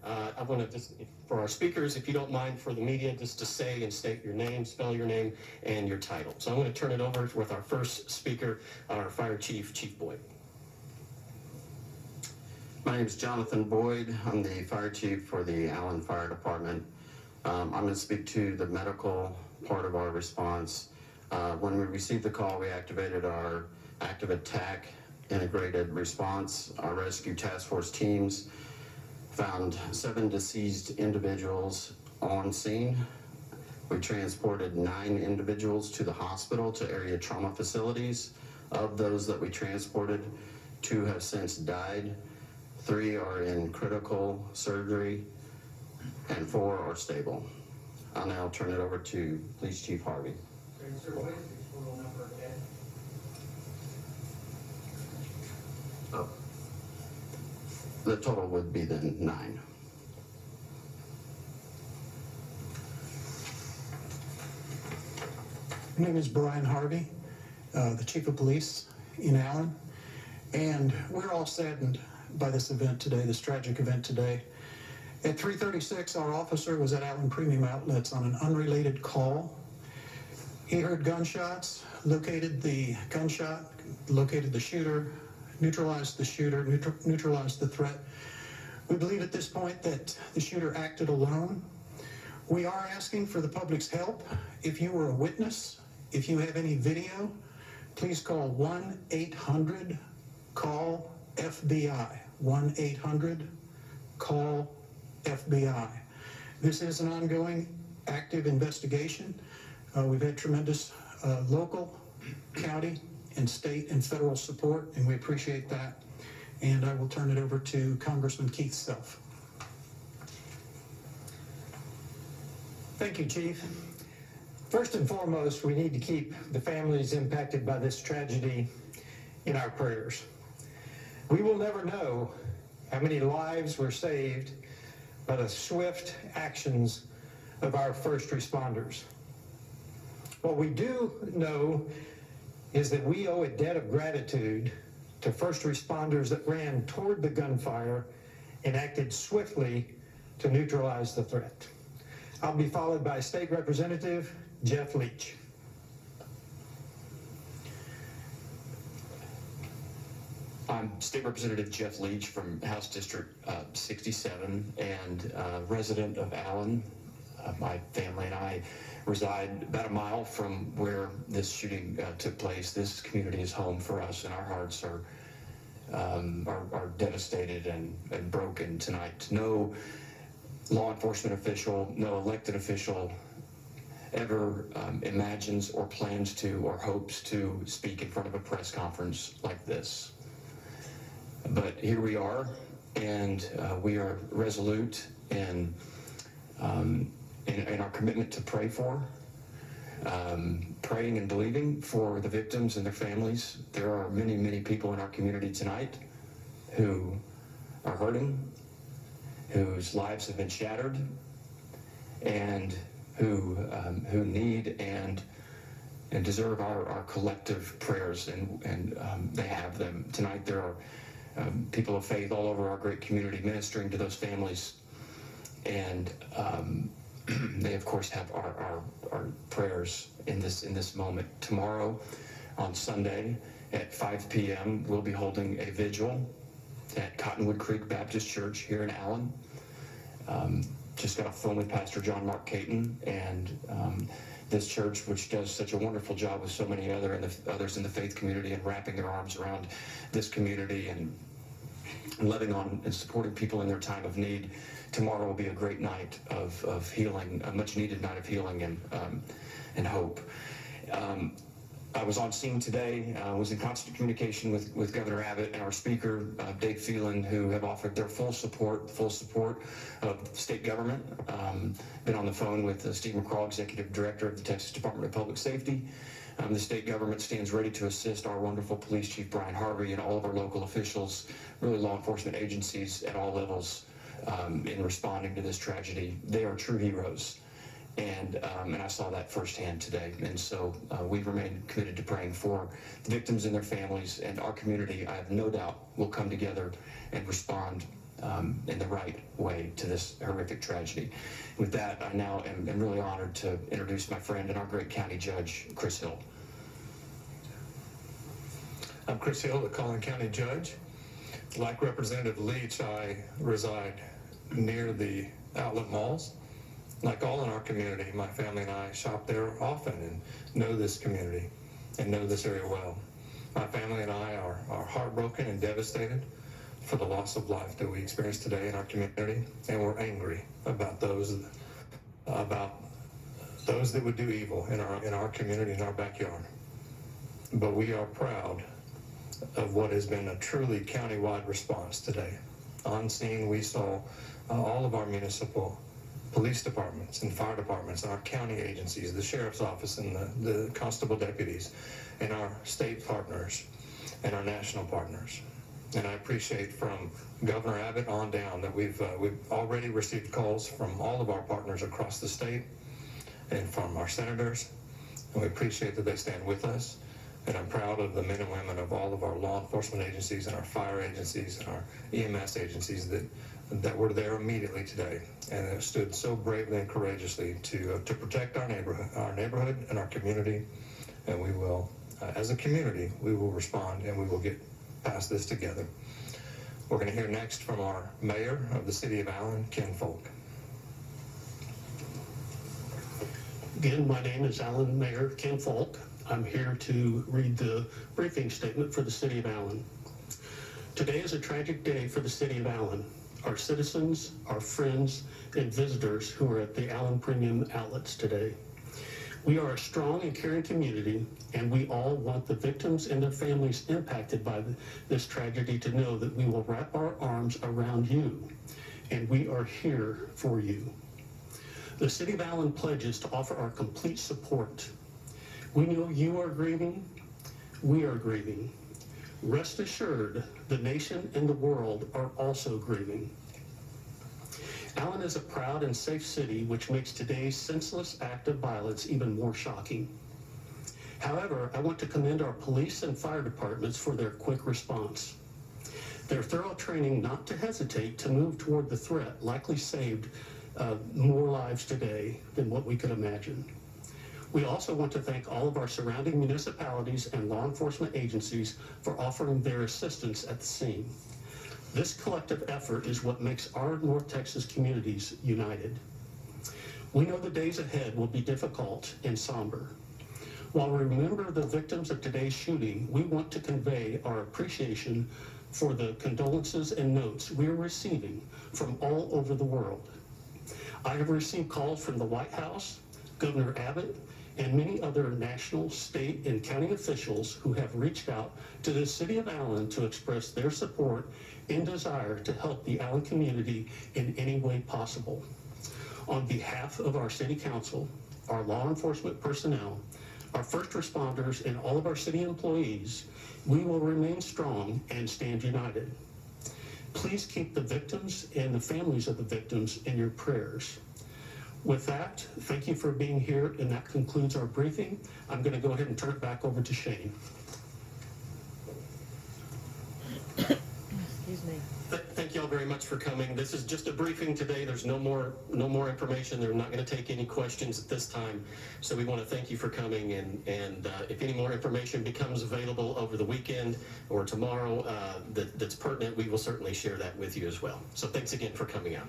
I want to just, for our speakers, if you don't mind, for the media, just to say and state your name, spell your name, and your title. So I'm going to turn it over with our first speaker, our Fire Chief, Chief Boyd. My name is Jonathan Boyd. I'm the Fire Chief for the Allen Fire Department. I'm going to speak to the medical part of our response. When we received the call, we activated our active attack integrated response. Our rescue task force teams found 7 deceased individuals on scene. We transported 9 individuals to the hospital, to area trauma facilities. Of those that we transported, 2 have since died, 3 are in critical surgery, and 4 are stable. I'll now turn it over to Police Chief Harvey. Sir, what is the total number of dead? The total would be then 9. My name is Brian Harvey, the Chief of Police in Allen, and we're all saddened by this event today, this tragic event today. At 3:36, our officer was at Allen Premium Outlets on an unrelated call. He heard gunshots, located the gunshot, located the shooter, neutralized the shooter, neutralized the threat. We believe at this point that the shooter acted alone. We are asking for the public's help. If you were a witness, if you have any video, please call 1-800-CALL-FBI, 1-800-CALL-FBI. This is an ongoing, active investigation. We've had tremendous local, county, and state and federal support, and we appreciate that. And I will turn it over to Congressman Keith Self. Thank you, Chief. First and foremost, we need to keep the families impacted by this tragedy in our prayers. We will never know how many lives were saved by the swift actions of our first responders. What we do know is that we owe a debt of gratitude to first responders that ran toward the gunfire and acted swiftly to neutralize the threat. I'll be followed by State Representative Jeff Leach. I'm State Representative Jeff Leach from House District 67 and resident of Allen. My family and I reside about a mile from where this shooting took place. This community is home for us, and our hearts are devastated and broken tonight. No law enforcement official, no elected official ever imagines or plans to or hopes to speak in front of a press conference like this. But here we are, and we are resolute in our commitment to pray for, praying and believing for the victims and their families. There are many, many people in our community tonight who are hurting, whose lives have been shattered, and who need and deserve our collective prayers, and they have them. Tonight there are people of faith all over our great community ministering to those families, and they of course have our prayers in this moment. Tomorrow on Sunday at 5 p.m. we'll be holding a vigil at Cottonwood Creek Baptist Church here in Allen. Just got off the phone with Pastor John Mark Caton, and this church, which does such a wonderful job with so many others in the faith community and wrapping their arms around this community and loving on and supporting people in their time of need. Tomorrow will be a great night of healing, a much needed night of healing and hope. I was on scene today, was in constant communication with Governor Abbott and our Speaker, Dave Phelan, who have offered their full support of state government. Been on the phone with Steve McCraw, Executive Director of the Texas Department of Public Safety. The state government stands ready to assist our wonderful Police Chief Brian Harvey and all of our local officials, really law enforcement agencies at all levels, in responding to this tragedy. They are true heroes. And I saw that firsthand today. And so we remain committed to praying for the victims and their families, and our community, I have no doubt, will come together and respond in the right way to this horrific tragedy. With that, I now am really honored to introduce my friend and our great county judge, Chris Hill. I'm Chris Hill, the Collin County Judge. Like Representative Leach, I reside near the outlet malls. Like all in our community, my family and I shop there often and know this community and know this area well. My family and I are heartbroken and devastated for the loss of life that we experience today in our community, and we're angry about those that would do evil in our community, in our backyard. But we are proud of what has been a truly countywide response today. On scene, we saw all of our municipal police departments and fire departments and our county agencies, the sheriff's office and the constable deputies, and our state partners and our national partners. And I appreciate from Governor Abbott on down that we've already received calls from all of our partners across the state and from our senators, and we appreciate that they stand with us. And I'm proud of the men and women of all of our law enforcement agencies and our fire agencies and our EMS agencies that were there immediately today and have stood so bravely and courageously to protect our neighborhood and our community. And we will, as a community, we will respond and we will get past this together. We're going to hear next from our mayor of the city of Allen, Ken Folk. Again, my name is Allen Mayor Ken Folk. I'm here to read the briefing statement for the City of Allen. Today is a tragic day for the City of Allen, our citizens, our friends, and visitors who are at the Allen Premium Outlets today. We are a strong and caring community, and we all want the victims and their families impacted by this tragedy to know that we will wrap our arms around you, and we are here for you. The City of Allen pledges to offer our complete support. We know you are grieving, we are grieving. Rest assured, the nation and the world are also grieving. Allen is a proud and safe city, which makes today's senseless act of violence even more shocking. However, I want to commend our police and fire departments for their quick response. Their thorough training not to hesitate to move toward the threat likely saved more lives today than what we could imagine. We also want to thank all of our surrounding municipalities and law enforcement agencies for offering their assistance at the scene. This collective effort is what makes our North Texas communities united. We know the days ahead will be difficult and somber. While we remember the victims of today's shooting, we want to convey our appreciation for the condolences and notes we are receiving from all over the world. I have received calls from the White House, Governor Abbott, and many other national, state, and county officials who have reached out to the City of Allen to express their support and desire to help the Allen community in any way possible. On behalf of our City Council, our law enforcement personnel, our first responders, and all of our city employees, we will remain strong and stand united. Please keep the victims and the families of the victims in your prayers. With that, thank you for being here, and that concludes our briefing. I'm going to go ahead and turn it back over to Shane. Excuse me. Thank you all very much for coming. This is just a briefing today. There's no more information. They're not going to take any questions at this time. So we want to thank you for coming, and if any more information becomes available over the weekend or tomorrow that's pertinent, we will certainly share that with you as well. So thanks again for coming out.